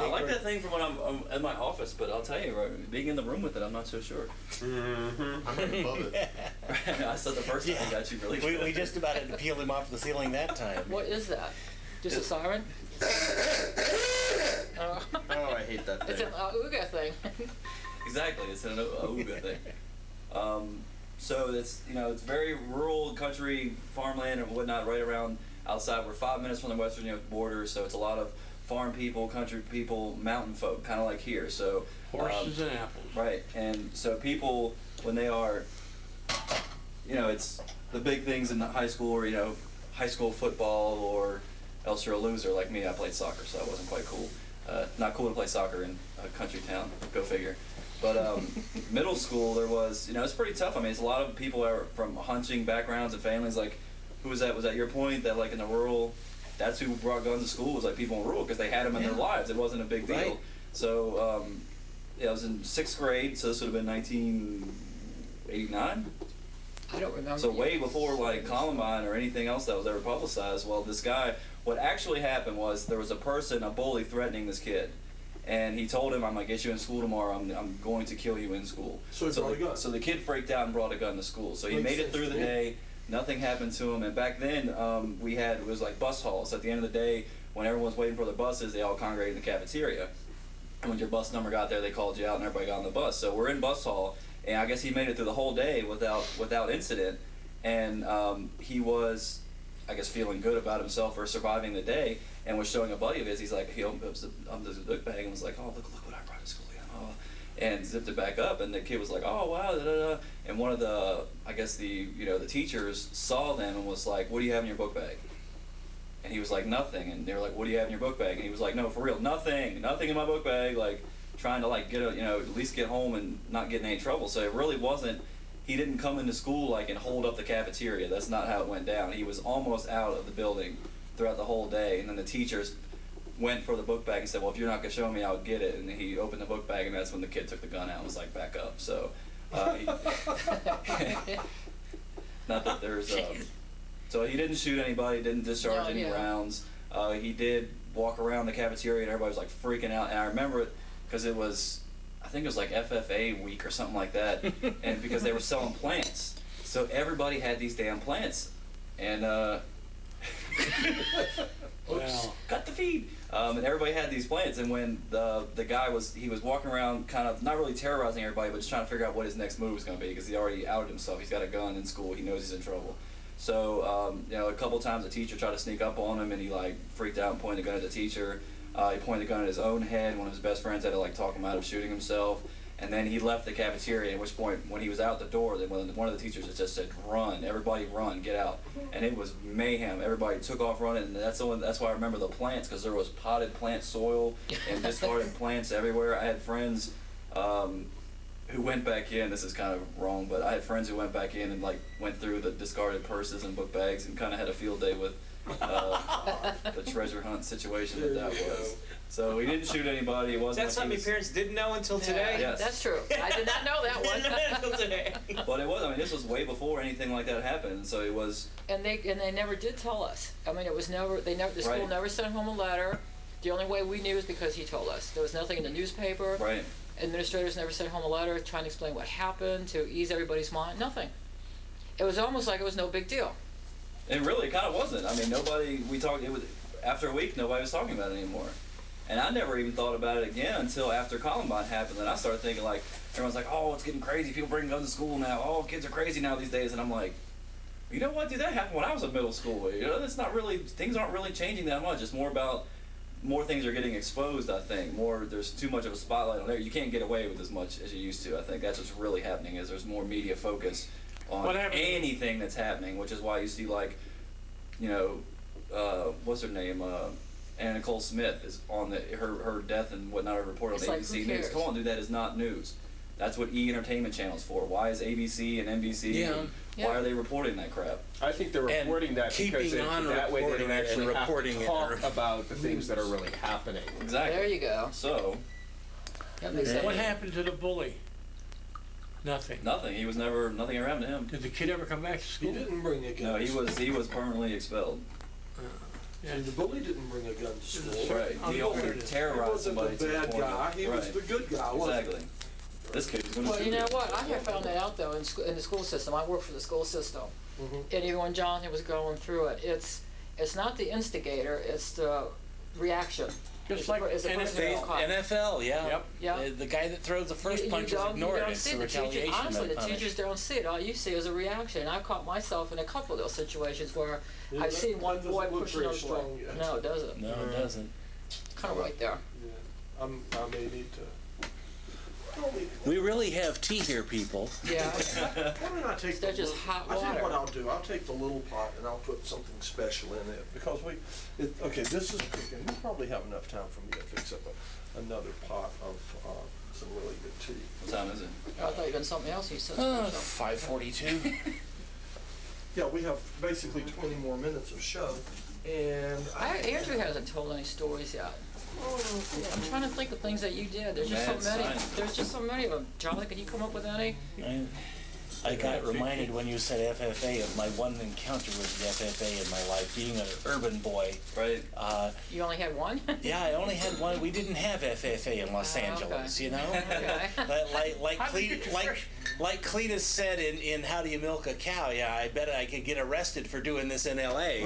I like that thing from when I'm in my office, but I'll tell you, right, being in the room with it, I'm not so sure. Mm-hmm. I'm right above it. I said the first time I got you really good. We just about had to peel him off the ceiling that time. What is that? Just a siren? Oh, I hate that thing. It's an Auga thing. Exactly, it's an Auga thing. So it's it's very rural country, farmland and whatnot, right around outside. We're 5 minutes from the West Virginia border, so it's a lot of farm people, country people, mountain folk, kind of like here. So horses and apples. Right, and so people when they are, it's the big things in the high school, or high school football, or else you're a loser like me. I played soccer, so I wasn't quite cool. Not cool to play soccer in a country town. Go figure. But middle school, there was, it's pretty tough. I mean, it's a lot of people are from hunting backgrounds and families. Like, who was that? Was that your point? That like in the rural, that's who brought guns to school, was like people in rural, because they had them in their lives. It wasn't a big deal. Right. So I was in 6th grade, so this would have been 1989. I don't remember. So way before like Columbine or anything else that was ever publicized. Well, this guy, what actually happened was there was a bully threatening this kid. And he told him, I'm going to get you in school tomorrow. I'm going to kill you in school. So he brought a gun. So the kid freaked out and brought a gun to school. So he made it through the day. Nothing happened to him. And back then, it was like bus halls. At the end of the day, when everyone was waiting for their buses, they all congregated in the cafeteria. And when your bus number got there, they called you out and everybody got on the bus. So we're in bus hall. And I guess he made it through the whole day without incident. And he was, I guess, feeling good about himself for surviving the day, and was showing a buddy of his. He's like, he opened his book bag and was like, oh, look what I brought to school again. Oh, and zipped it back up, and the kid was like, oh wow, da, da, da. And one of the, I guess the teachers saw them and was like, what do you have in your book bag? And he was like, nothing. And they were like, what do you have in your book bag? And he was like, no, for real, nothing in my book bag. Like trying to like get at least get home and not get in any trouble. So it really wasn't. He didn't come into school like and hold up the cafeteria. That's not how it went down. He was almost out of the building throughout the whole day, and then the teachers went for the book bag and said, well, if you're not going to show me, I'll get it. And he opened the book bag, and that's when the kid took the gun out and was like, back up. So not that there's so he didn't shoot anybody, didn't discharge any rounds. He did walk around the cafeteria, and everybody was like freaking out. And I remember it because it was, I think it was like FFA week or something like that, and because they were selling plants, so everybody had these damn plants, and oops, cut the feed. And everybody had these plants, and when the guy was walking around, kind of not really terrorizing everybody, but just trying to figure out what his next move was going to be, because he already outed himself. He's got a gun in school. He knows he's in trouble. So a couple times the teacher tried to sneak up on him, and he like freaked out and pointed the gun at the teacher. He pointed the gun at his own head. One of his best friends had to like talk him out of shooting himself. And then he left the cafeteria, at which point, when he was out the door, then one of the teachers just said, run, everybody run, get out. And it was mayhem. Everybody took off running, and that's why I remember the plants, because there was potted plant soil and discarded plants everywhere. I had friends who went back in, this is kind of wrong, but I had friends who went back in and like went through the discarded purses and book bags and kind of had a field day with the treasure hunt situation that was. So he didn't shoot anybody. It wasn't. That's something parents didn't know until today. Yes. That's true. I did not know that one. Until today. But it was. I mean, this was way before anything like that happened. So it was. And they never did tell us. I mean, it was never. The school never sent home a letter. The only way we knew is because he told us. There was nothing in the newspaper. Right. Administrators never sent home a letter trying to explain what happened, to ease everybody's mind. Nothing. It was almost like it was no big deal. And really, it kind of wasn't. I mean, after a week, nobody was talking about it anymore. And I never even thought about it again until after Columbine happened. And I started thinking, like, everyone's like, oh, it's getting crazy. People bring guns to school now. Oh, kids are crazy now these days. And I'm like, you know what? Dude, that happened when I was in middle school. That's not really, things aren't really changing that much. It's more about, more things are getting exposed, I think. There's too much of a spotlight on there. You can't get away with as much as you used to. I think that's what's really happening, is there's more media focus on anything that's happening, which is why you see, like, what's her name? Anna Nicole Smith is on her death and whatnot reported on ABC News. Come on, dude, that is not news. That's what Entertainment Channel's for. Why is ABC and NBC? Why are they reporting that crap? I think they're reporting that because that way they don't actually have to talk about the things that are really happening. Exactly. There you go. So, what happened to the bully? Nothing. Nothing. He was nothing happened to him. Did the kid ever come back to school? He didn't bring the kids. No, he was permanently expelled. Yeah. See, the bully didn't bring a gun to school. Right. He only Alternative. terrorized He wasn't somebody the to the bad point guy. of, He right. was the good guy, wasn't Exactly. This kid's gonna Well, shoot you know you. what? I have found that out though in the school system. I work for the school system, and even when Jonathan was going through it, it's not the instigator; it's the reaction. Just like it's the person who NFL. got caught. NFL, yeah. Yep. Yeah. The guy that throws the first punch is ignored. It's see the the teachers. retaliation Honestly, that the punish. teachers don't see it. All you see is a reaction. I've caught myself in a couple of those situations where I've seen one that boy doesn't look push very another boy. strong yet. No, it doesn't. No, it doesn't. Kind of right there. Yeah. I may need to. We really have tea here, people. Yeah. Why don't I take They're the just little- hot I tell you what water. I'll do. I'll take the little pot and I'll put something special in it because okay, this is cooking. We probably have enough time for me to fix up another pot of some really good tea. What time is it? I thought you done something else. You said 5:42. Yeah, we have basically 20 more minutes of show, and Andrew hasn't told any stories yet. I'm trying to think of things that you did. There's just Mad so many. science. There's just so many of them. Jonathan, can you come up with any? I got reminded when you said FFA of my one encounter with the FFA in my life, being an urban boy. Right. You only had one? Yeah, I only had one. We didn't have FFA in Los okay. Angeles, you know? Okay. Like Cletus said in How Do You Milk a Cow, yeah, I bet I could get arrested for doing this in L.A.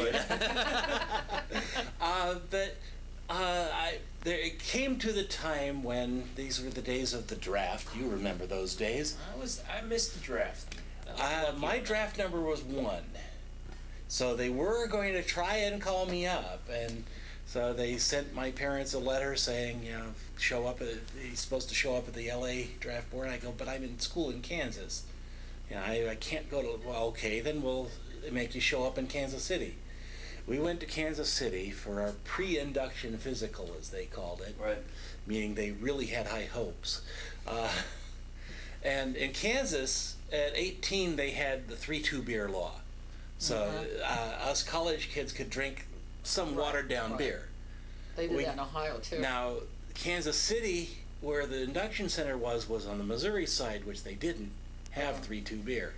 It came to the time when these were the days of the draft. You remember those days. I missed the draft. My draft number was 1. So they were going to try and call me up, and so they sent my parents a letter saying, you know, he's supposed to show up at the LA draft board. And I go, but I'm in school in Kansas. You know, I can't go to, well, okay, then we'll make you show up in Kansas City. We went to Kansas City for our pre-induction physical, as they called it. Right. Meaning they really had high hopes. And in Kansas, at 18, they had the 3-2 beer law. So us college kids could drink some watered-down beer. They did that in Ohio, too. Now, Kansas City, where the induction center was on the Missouri side, which they didn't have 3-2 beer.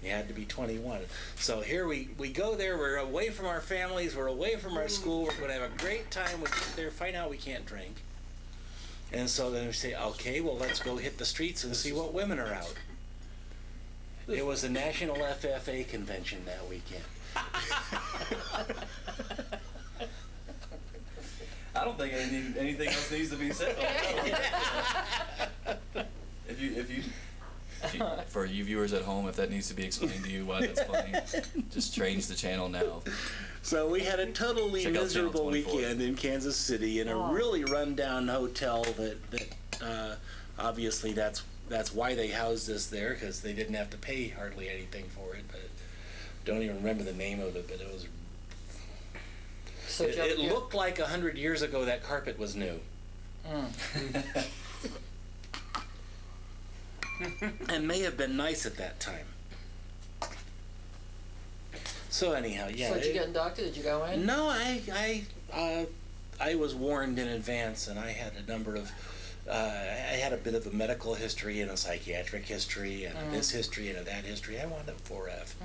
You had to be 21. So here we go there. We're away from our families. We're away from our school. We're going to have a great time. We get there, find out we can't drink. And so then we say, okay, well, let's go hit the streets and see what women are out. It was the National FFA convention that weekend. I don't think anything else needs to be said. If you, for you viewers at home, if that needs to be explained to you why that's funny, just change the channel now. So we had a totally Check out Channel miserable 24. weekend in Kansas City in a really run-down hotel that obviously that's why they housed us there, because they didn't have to pay hardly anything for it. But don't even remember the name of it, but it was. So It looked like 100 years ago that carpet was new. And may have been nice at that time. So anyhow, yeah. So did you get inducted? Did you go in? No, I was warned in advance, and I had a number of. I had a bit of a medical history and a psychiatric history and a this history and a that history. I wound up 4F.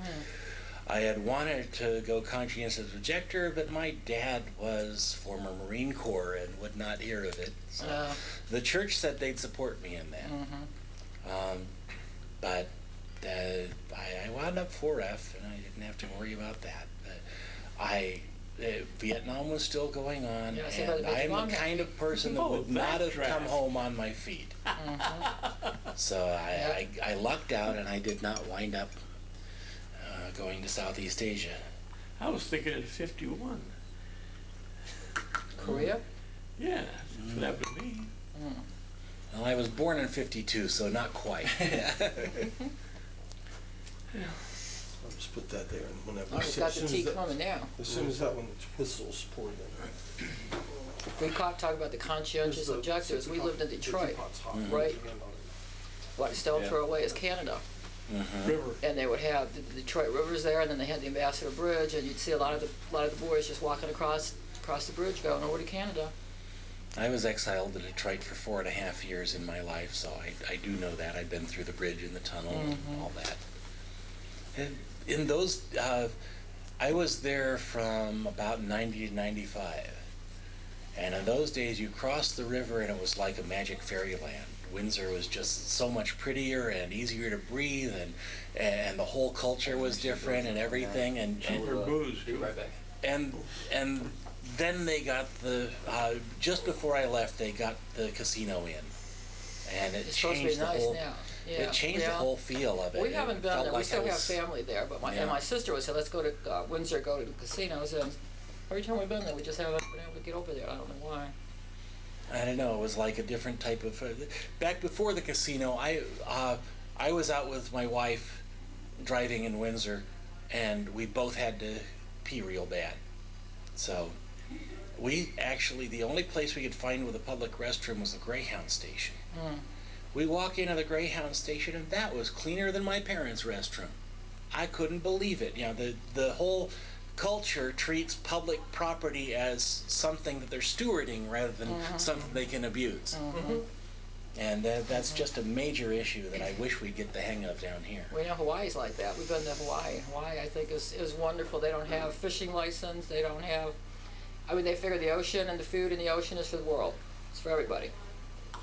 I had wanted to go conscientious objector, but my dad was former Marine Corps and would not hear of it. So the church said they'd support me in that. But I wound up 4F, and I didn't have to worry about that. But Vietnam was still going on, Yeah, and I'm the kind of person that would not have come home on my feet. So I lucked out, and I did not wind up going to Southeast Asia. I was thinking of 51. Korea? Yeah, that's what happened to me. Well, I was born in 52, so not quite. I'll just put that there, and whenever. Oh, you've got the tea coming now. As soon as that one whistles, pour it in. We talk about the conscientious objectives. We lived in Detroit, right? What a stone throw away is Canada. River. And they would have the Detroit rivers there, and then they had the Ambassador Bridge, and you'd see a lot of the boys just walking across the bridge going over to Canada. I was exiled to Detroit for 4.5 years in my life, so I do know that. I've been through the bridge and the tunnel and all that. And in those, I was there from about 90 to 95. And in those days, you crossed the river and it was like a magic fairyland. Windsor was just so much prettier and easier to breathe, and the whole culture was different and everything. And Cheaper booze, Be too. right back. and then they got the just before I left, they got the casino in, and it It's supposed to be changed the nice whole. now. Yeah, It changed the yeah. whole feel of it. We haven't It been felt there. like We still I have was- family there, but Yeah. and my sister would say, let's go to Windsor, go to the casinos, and every time we've been there, we just haven't been able to get over there. I don't know why. I don't know. It was like a different type of. Back before the casino, I was out with my wife, driving in Windsor, and we both had to pee real bad. So, we actually the only place we could find with a public restroom was the Greyhound station. We walk into the Greyhound station, and that was cleaner than my parents' restroom. I couldn't believe it. You know, the whole culture treats public property as something that they're stewarding rather than something they can abuse. And that's just a major issue that I wish we'd get the hang of down here. We know Hawaii's like that. We've been to Hawaii. Hawaii, I think, is wonderful. They don't have fishing license. They don't have. I mean, they figure the ocean and the food in the ocean is for the world. It's for everybody.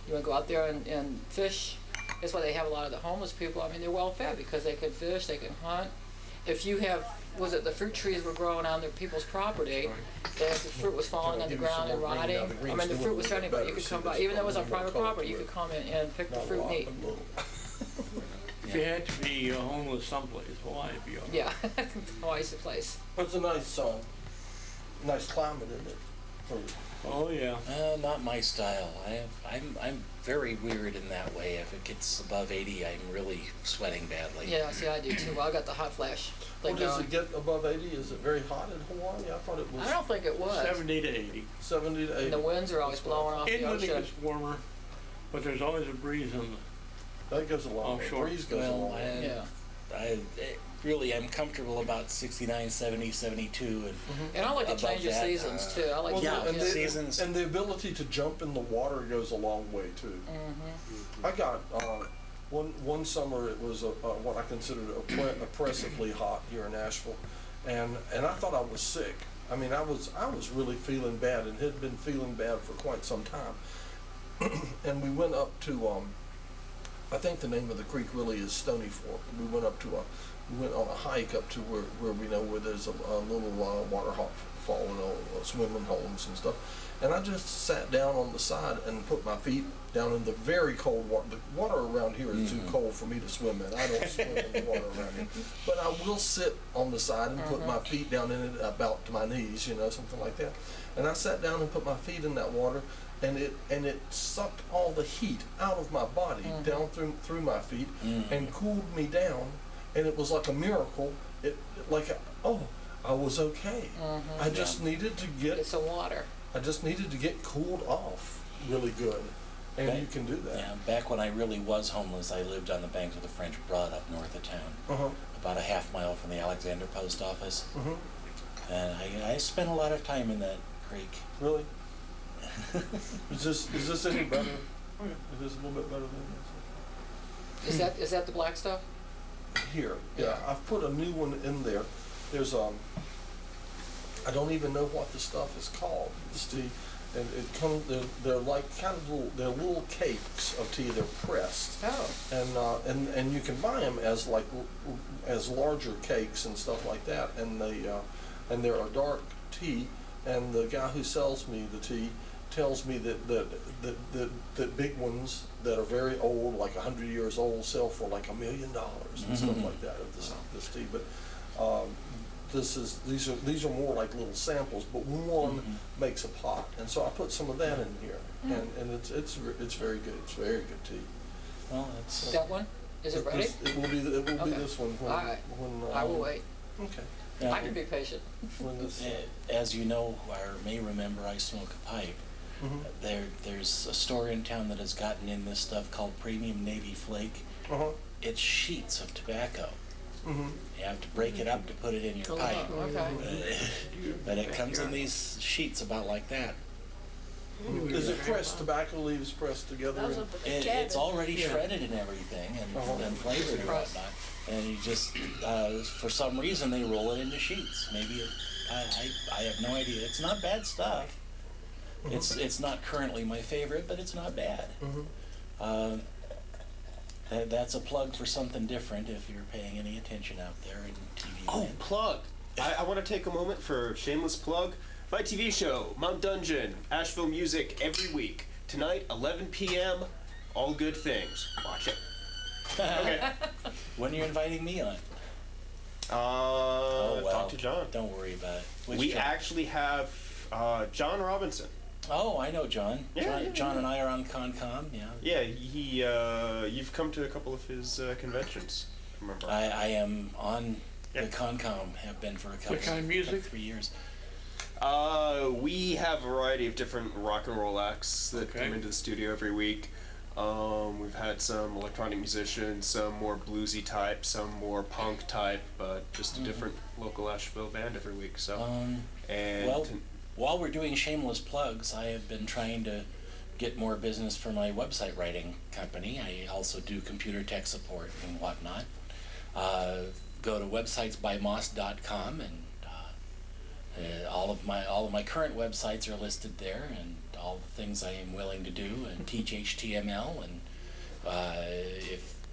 You want to go out there and fish. That's why they have a lot of the homeless people. I mean, they're well fed because they can fish, they can hunt. If you have, was it the fruit trees were growing on their people's property, and the fruit was falling on the ground and rotting. I mean, the fruit was for anybody. You could come by, even though it was on private property, you could come in and pick the fruit and eat. If you had to be homeless someplace, Hawaii would be all right. Yeah, Hawaii's the place. But it's a nice climate, isn't it? Oh, yeah. Not my style. I'm very weird in that way. If it gets above 80, I'm really sweating badly. Yeah, see, I do too. Well, I got the hot flash Well, thing does going. it get above 80? Is it very hot in Hawaii? I thought it was I don't think it was. 70 to 80. 70 to 80. And the winds are always blowing off the Inland it ocean. gets warmer, but there's always a breeze in the That goes a long way. Offshore. Breeze goes a long Well, way. Yeah. Really, I'm comfortable about 69, 70, 72. And And I like to above change the that, seasons too. I like Well, to yeah, and, the the, seasons. and the ability to jump in the water goes a long way too. I got one summer. It was what I considered oppressively hot here in Asheville, and I thought I was sick. I mean, I was really feeling bad and had been feeling bad for quite some time. And we went up to I think the name of the creek really is Stony Fork. We went on a hike up to where we know where there's a little waterfall and swimming holes and stuff. And I just sat down on the side and put my feet down in the very cold water. The water around here is too cold for me to swim in. I don't swim in the water around here. But I will sit on the side and put my feet down in it about to my knees, something like that. And I sat down and put my feet in that water, and it sucked all the heat out of my body down through my feet and cooled me down. And it was like a miracle. I was okay. I just needed to get some water. I just needed to get cooled off really good, and you can do that. Yeah, back when I really was homeless, I lived on the banks of the French Broad up north of town, about a half mile from the Alexander Post Office. And I spent a lot of time in that creek. Really? Is this any better? Is this a little bit better than this? Is that the black stuff? Here, yeah. I've put a new one in there. There's I don't even know what the stuff is called. It's tea, and it comes. They're like kind of little cakes of tea. They're pressed. Oh. And you can buy them as larger cakes and stuff like that. And they're a dark tea. And the guy who sells me the tea tells me that big ones that are very old, like 100 years old, sell for like $1 million and stuff like that of this tea. But these are more like little samples, but one makes a pot, and so I put some of that in here, and it's very good. It's very good tea. Well, that's That one? Is it ready? It will be this one. When, All right. When, I will wait. Okay. Yeah. I can be patient. When this, as you know or may remember, I smoke a pipe. There's a store in town that has gotten in this stuff called Premium Navy Flake. It's sheets of tobacco. You have to break it up to put it in your pipe. Okay. But it comes in these sheets about like that. is it pressed? Tobacco leaves pressed together? It's already shredded and everything and flavored and whatnot. and you just, for some reason, they roll it into sheets. Maybe I have no idea. It's not bad stuff. It's not currently my favorite, but it's not bad. That's a plug for something different if you're paying any attention out there in TV. Oh, plug! I want to take a moment for a shameless plug. My TV show, Mount Dungeon, Asheville Music, every week. Tonight, 11 p.m., all good things. Watch it. Okay. When are you inviting me on? Talk to John. Don't worry about it. Which We John? actually have John Robinson. Oh, I know John. Yeah, John and I are on ConCom. Yeah, you've come to a couple of his conventions, remember? I am on the ConCom. Have been for a couple. What kind of music? Like 3 years. We have a variety of different rock and roll acts that come into the studio every week. We've had some electronic musicians, some more bluesy type, some more punk type, but just a different local Asheville band every week. So, while we're doing shameless plugs, I have been trying to get more business for my website writing company. I also do computer tech support and whatnot. Go to websitesbymoss.com, and all of my current websites are listed there, and all the things I am willing to do, and teach HTML, and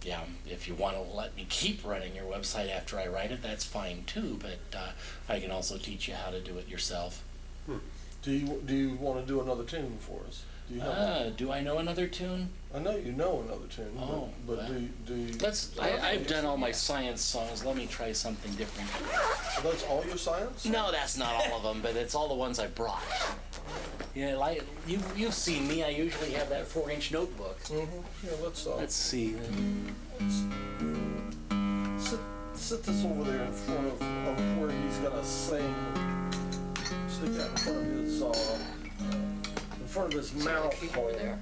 if you want to let me keep running your website after I write it, that's fine too. But I can also teach you how to do it yourself. Do you want to do another tune for us? Do you know? Do I know another tune? I know you know another tune. Oh, but well, do you? I've done all my science songs. Let me try something different. So that's all your science? No, that's not all of them, but it's all the ones I brought. Yeah, like you've seen me. I usually have that 4-inch notebook. Yeah, let's see. Sit this over there in front of where he's gonna sing. Stick that in front of his mouth hole. there.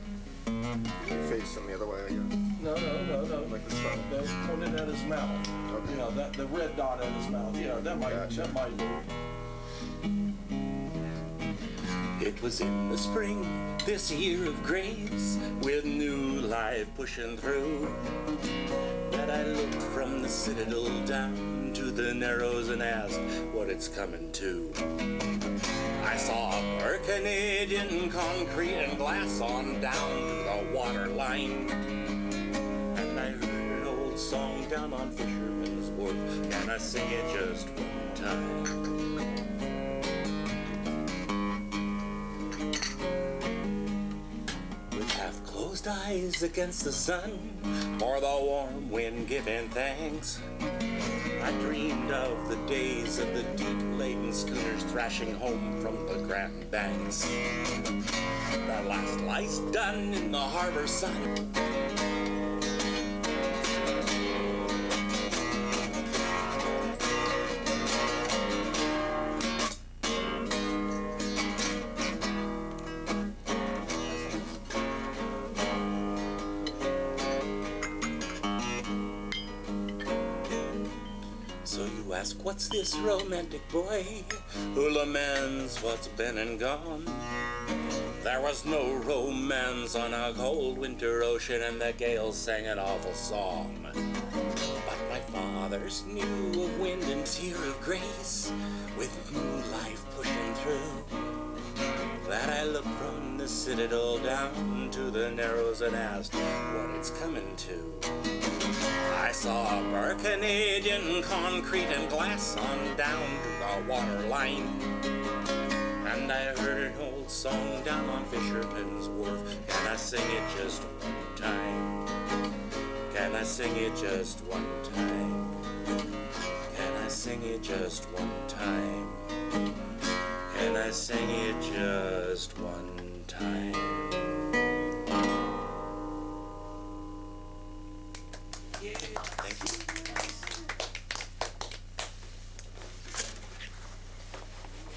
Face them the other way, I guess. No. Like this one. Pointed at his mouth. Okay. You know, that the red dot at his mouth. Yeah, that might do. It was in the spring, this year of grace, with new life pushing through, that I looked from the citadel down to the narrows and asked what it's coming to. I saw a Canadian concrete and glass on down to the water line, and I heard an old song down on Fisherman's Wharf. Can I sing it just one time? Closed eyes against the sun, for the warm wind giving thanks, I dreamed of the days of the deep-laden schooners thrashing home from the Grand Banks. The last lights done in the harbor sun. What's this romantic boy who laments what's been and gone? There was no romance on a cold winter ocean, and the gales sang an awful song. But my fathers knew of wind and tear of grace, with new life pushing through, that I looked from the citadel down to the narrows and asked what it's coming to. I saw a Canadian concrete and glass on down to the water line, and I heard an old song down on Fisherman's Wharf. Can I sing it just one time? Can I sing it just one time? Can I sing it just one time? Can I sing it just one time? Thank you.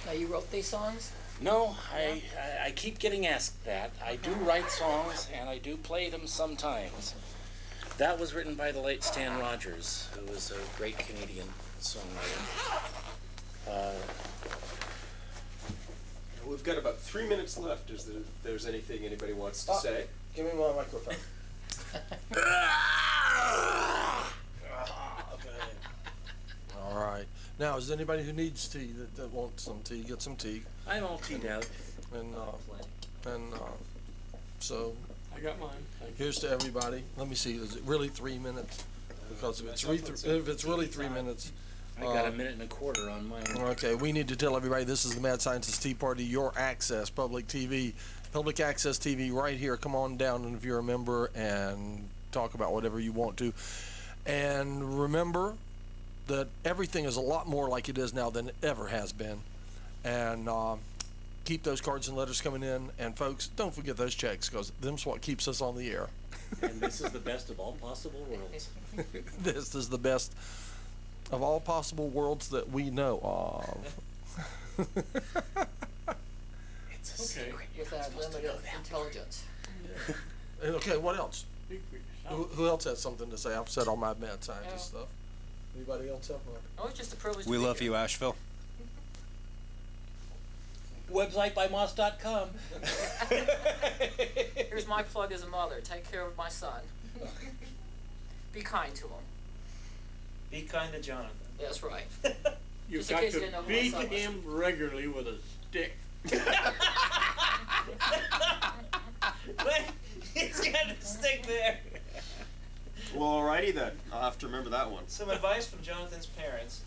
Now, you wrote these songs? No, I keep getting asked that. I do write songs, and I do play them sometimes. That was written by the late Stan Rogers, who was a great Canadian songwriter. We've got about 3 minutes left. If there's anything anybody wants to say. Give me my microphone. All right. Now, is there anybody who needs tea that wants some tea? Get some tea. I'm all teed out. And so I got mine. Thank you. here's to everybody. Let me see. Is it really 3 minutes? Because if it's really 3 minutes. I got a minute and a quarter on mine. Okay, we need to tell everybody this is the Mad Scientist Tea Party, your access, public TV, public access TV right here. Come on down and if you're a member and talk about whatever you want to. And remember that everything is a lot more like it is now than it ever has been. And keep those cards and letters coming in. And folks, don't forget those checks because them's what keeps us on the air. And this is the best of all possible worlds. This is the best of all possible worlds that we know of. It's a Okay. secret. With our limited intelligence. And okay, what else? Speak for yourself. Who else has something to say? I've said all my mad scientist No. stuff. Anybody else have one? Oh, it's just a privilege to We be love here. you, Asheville. Website by moss.com. Here's my plug as a mother. Take care of my son. Be kind to him. Be kind to Jonathan. That's right. You've Just in got case you didn't know to who my beat son was. him regularly with a stick. Wait, he's got to stick there. Well, alrighty then. I'll have to remember that one. Some advice from Jonathan's parents.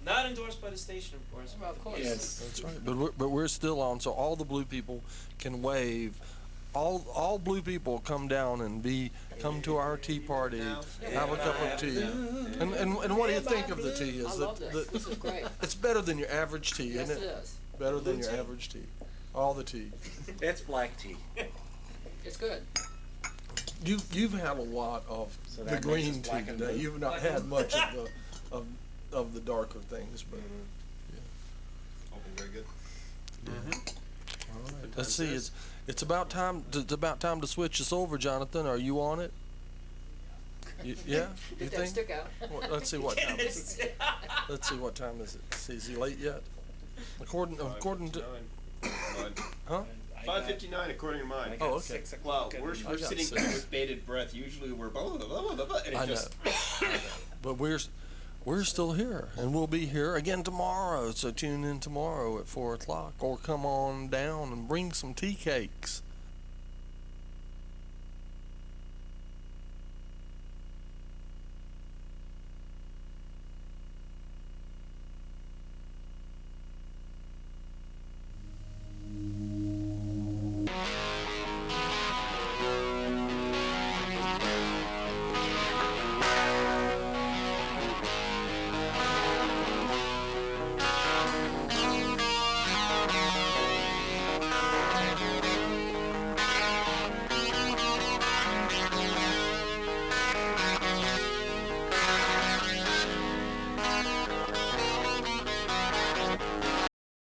Not endorsed by the station, of course. Well, of course. Yes. That's right. But we're still on, so all the blue people can wave. All blue people come down and come to our tea party, have a cup of tea. And what do you think of the tea? I Is love this. This is great. it's better than your average tea, Yes, isn't it it? is. Better than your average tea. All the tea. It's black tea. It's good. You've had a lot of So the that makes green us tea black and today. blue. You've not had much of the darker things, but Very good. all right. Let's see. It's about time. It's about time to switch us over, Jonathan. Are you on it? Yeah. You Get that think? stick out. Well, let's see what time. Let's see what time is it. Is he late yet? According to huh? I got- 5:59 according to I mine. got Oh, okay. 6 Well, o'clock. we're and- I got sitting 6. here with bated breath. Usually we're blah, blah, blah, blah, blah, and it I know. just But we're still here, and we'll be here again tomorrow. So tune in tomorrow at 4 o'clock, or come on down and bring some tea cakes.